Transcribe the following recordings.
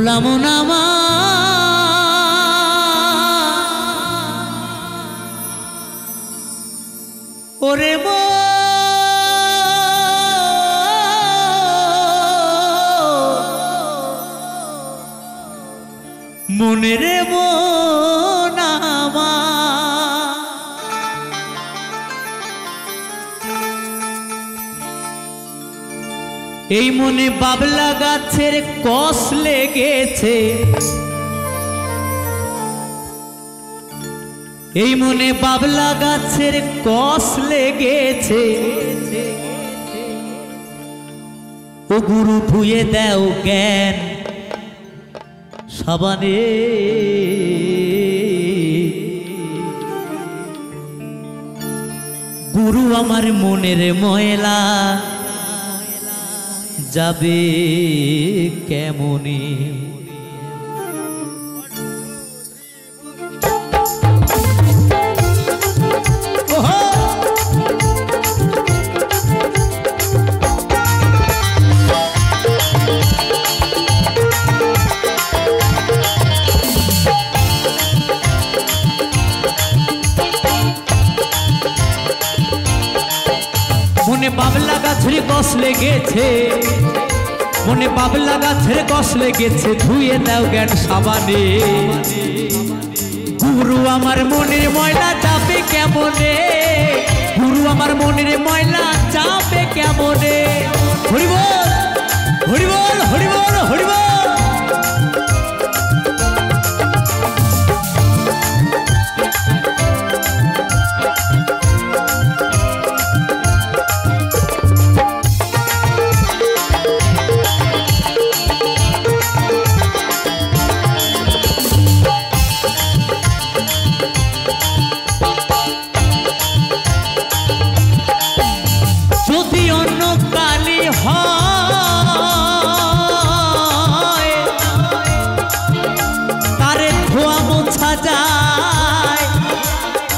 গোলাম নামা ওরে মনে রে নামা এই মনে বাবলা গাছের কষ লেগেছে এই মনে বাবলা গাছের কষ লেগেছে ও গুরু ধুয়ে দাও জ্ঞান সাবানে গুরু আমার মনের ময়লা যাবে কেমনে মনে বাবলা গাছের কষ লেগেছে মনে বাবলা গাছের কষ লেগেছে ধুয়ে দাও জ্ঞান সাবানে গুরু আমার মনের ময়লা যাবে কেমনে গুরু আমার মনের ময়লা যাবে কেমনে হরি বল হরি বল হরি বল হরি বল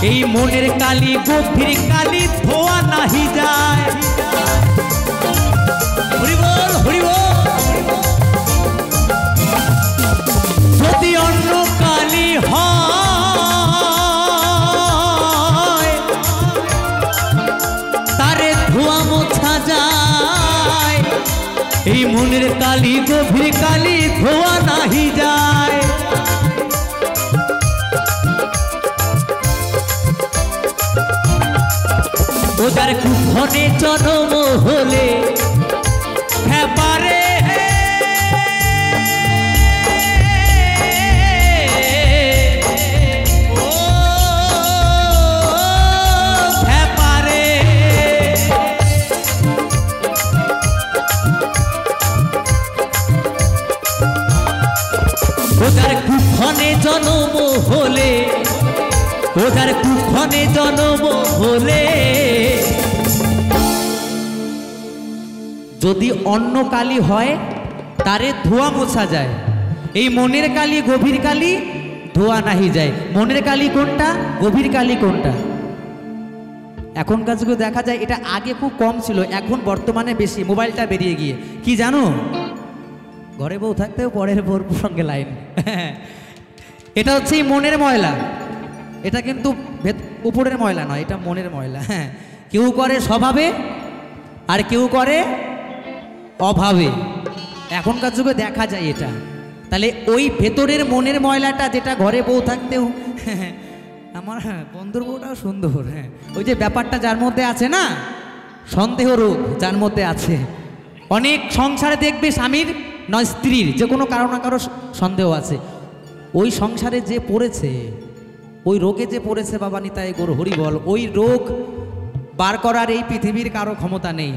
এই মনের কালি গভীর কালি ধোয়া নাহি যায় হরি বল হরি বল যদি অন্য কালি হয় তারে ধোয়া মোছা যায় এই মনের কালি গভীর কালি ধোয়া নাহি যায় ওদের কুফনে জন্ম হলে পারে পারে ওদের কুফনে জন্ম হলে ওদের কুফনে জন্ম হলে যদি অন্য কালি হয় তারে ধোয়া মোছা যায় এই মনের কালি গভীর কালি ধোয়া নাহি যায় মনের কালি কোনটা গভীর কালি কোনটা এখনকার যুগে দেখা যায় এটা আগে খুব কম ছিল এখন বর্তমানে বেশি মোবাইলটা বেরিয়ে গিয়ে কি জানো ঘরে বউ থাকতেও পরের বউর সঙ্গে লাইন এটা হচ্ছে এই মনের ময়লা এটা কিন্তু উপরের ময়লা নয় এটা মনের ময়লা হ্যাঁ কেউ করে স্বভাবে আর কেউ করে অভাবে এখনকার যুগে দেখা যায় এটা তাহলে ওই ভেতরের মনের ময়লাটা যেটা ঘরে বউ থাকতেও আমার বন্ধুর বউটাও সুন্দর হ্যাঁ ওই যে ব্যাপারটা যার মধ্যে আছে না সন্দেহ রোগ যার মধ্যে আছে অনেক সংসারে দেখবে স্বামীর নয় স্ত্রীর যে কোনো কারো না কারো সন্দেহ আছে ওই সংসারে যে পড়েছে ওই রোগে যে পড়েছে বাবা নিতাই গোর হরি বল ওই রোগ বার করার এই পৃথিবীর কারো ক্ষমতা নেই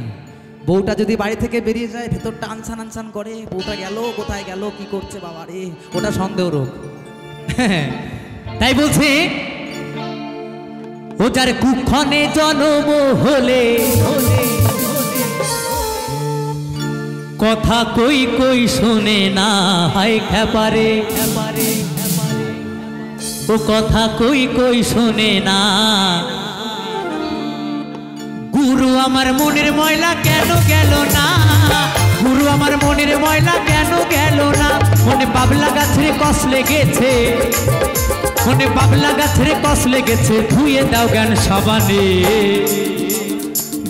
বউটা যদি বাড়ি থেকে বেরিয়ে যায় ভেতরটা আনসান আনসান করে বউটা গেল কোথায় গেল কি করছে বাবা রে ওটা সন্দেহ রোগ তাই বলছে ও যার কুক্ষণে জন্ম হলে কথা কই কই শোনে না হায় খেপারে ও কথা কই কই শোনে না গুরু আমার মনের ময়লা কেন গেল না গুরু আমার মনের ময়লা কেন গেল না, মনে বাবলা গাছের কষ লেগেছে, মনে বাবলা গাছের কষ লেগেছে, ধুয়ে দাও জ্ঞান সাবানে।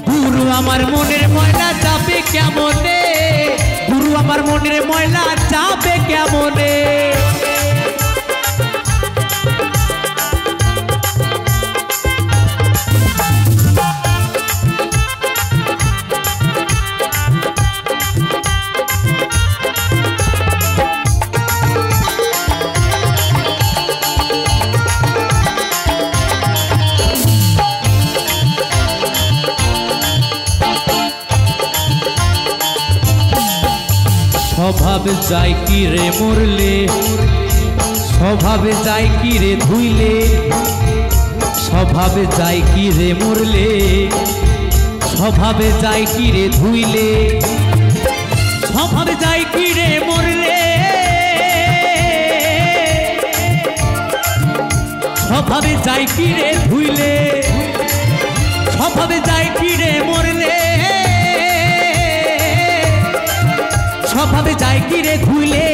গুরু আমার মনের ময়লা যাবে কেমনে, গুরু আমার মনের ময়লা যাবে কেমনে। স্বভাবে যাই কি রে মরলে, স্বভাবে যাই কি রে ধুইলে, স্বভাবে যাই কি রে মরলে, স্বভাবে যাই কি রে ধুইলে, স্বভাবে যাই কি রে মরলে, স্বভাবে যাই কি রে ধুইলে, স্বভাবে যাই কি রে মরলে, স্বভাবে যাই কি রে ধুইলে,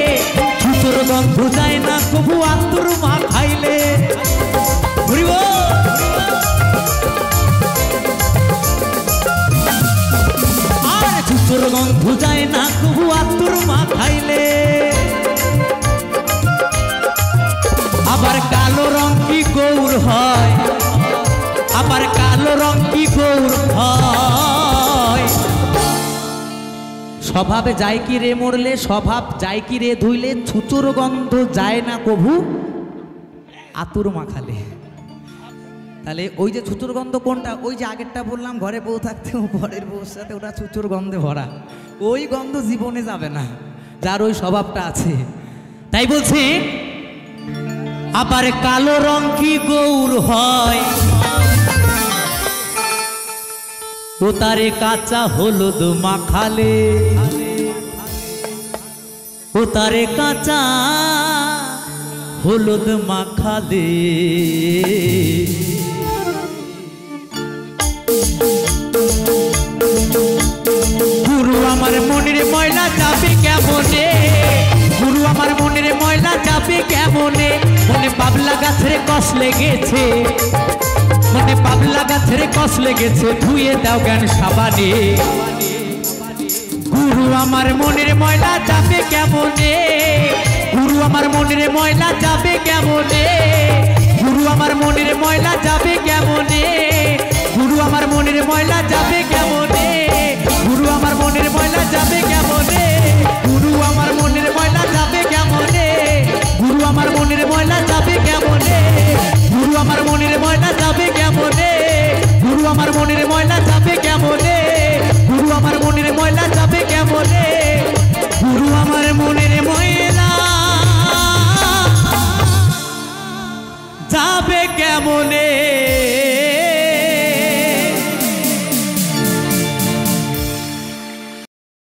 ছুতোর গন্ধ যায় না কবু আতুর মা খাইলে। আর ছুতোর গন্ধ যায় না কবু আতুর মা খাইলে। আবার কালো রং কি গৌর হয়, আবার কালো রং কি গৌর হয়। স্বভাবে যায় কি রে মরলে, স্বভাব যায় কি রে ধুইলে, ছুচুর গন্ধ যায় না কভু আতুর মাখালে। তাহলে ওই যে ছুচুর গন্ধ কোনটা, ওই যে আগেরটা বললাম ঘরে বউ থাকতে পরের বউর সাথে ওটা ছুচুর গন্ধে ভরা, ওই গন্ধ জীবনে যাবে না যার ওই স্বভাবটা আছে। তাই বলছি আবার কালো রং কি গৌর হয়, ও তারে কাঁচা হলুদ মাখালে, ও তারে কাঁচা হলুদ মাখালে। গুরু আমার মনের ময়লা যাবে কেমনে, গুরু আমার মনের ময়লা যাবে কেমনে, মনে বাবলা গাছের কষ লেগেছে, মনে বাবলা গাছের কষ লেগেছে, ধুয়ে দাও জ্ঞান সাবানে। গুরু আমার মনের ময়লা যাবে কেমনে, গুরু আমার মনের ময়লা যাবে কেমনে, গুরু আমার মনের ময়লা যাবে কেমনে, গুরু আমার মনের ময়লা যাবে কেমনে, গুরু আমার মনের ময়লা যাবে কেমনে, গুরু আমার মনের ময়লা যাবে কেমনে, গুরু আমার মনের ময়লা যাবে কেমনে, গুরু আমার মনের ময়লা যাবে কেমনে, গুরু আমার মনের ময়লা যাবে কেমনে, গুরু আমার মনের ময়লা যাবে কেমনে, গুরু আমার মনের ময়লা যাবে কেমনে।